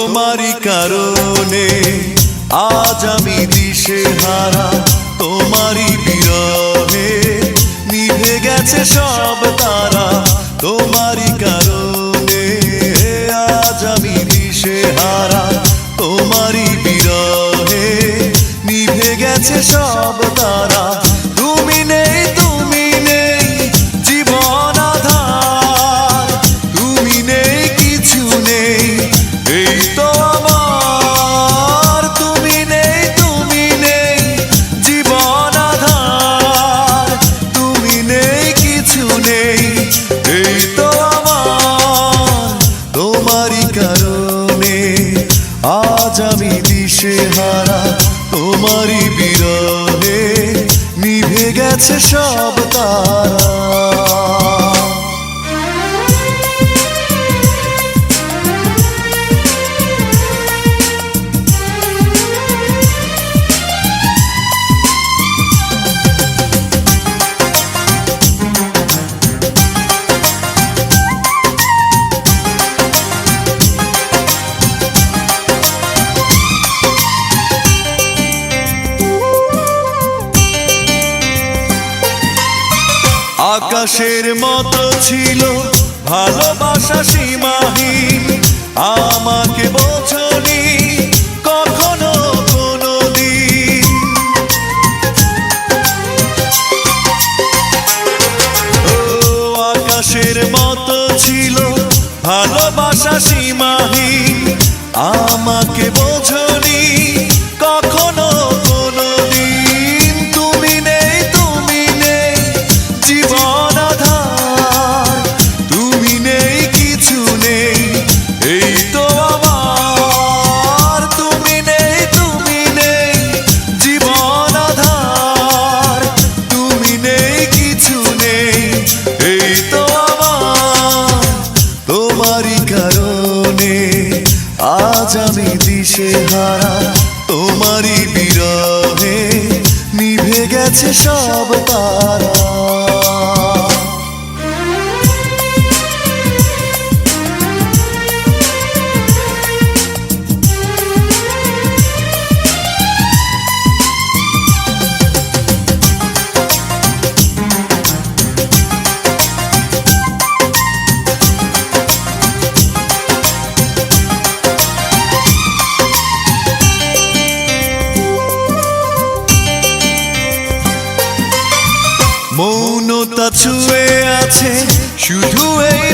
তোমারই কারণে আজ আমি দিশেহারা, তোমারই বিরহে নিভে গেছে সব তারা। তোমারই কারণে আজ আমি দিশেহারা, তোমারই বিরহে নিভে গেছে সব তারা। তুমি নেই, তুমি নেই জীবন আধার, তুমি নেই, কিছু নেই এই তো আমার। তুমি নেই, তুমি নেই জীবন আধার, তুমি নেই, কিছু নেই এই তো আমার। তোমারই কারণে আজ আমি দিশেহারা, তোমারই বিরহে নিভে গেছে সব তারা। আকাশের মতো ছিল ভালোবাসা সীমাহীন, আমাকে বোঝনি কখনো কোনোদিন। ও আকাশের মতো ছিল ভালোবাসা সীমাহীন, আমাকে বোঝনি কখনো কোনোদিন। তুমি নেই, তুমি নেই জীবন আধার, তুমি নেই, কিছু নেই এই তো আমার। তুমি নেই, তুমি নেই জীবন আধার, তুমি নেই, কিছু নেই এই তো আমার। তোমারই কারণে আজ আমি দিশেহারা, তোমারই বিরহে নিভে গেছে সব তারা। মৌনতা ছুঁয়ে আছে শুধু এই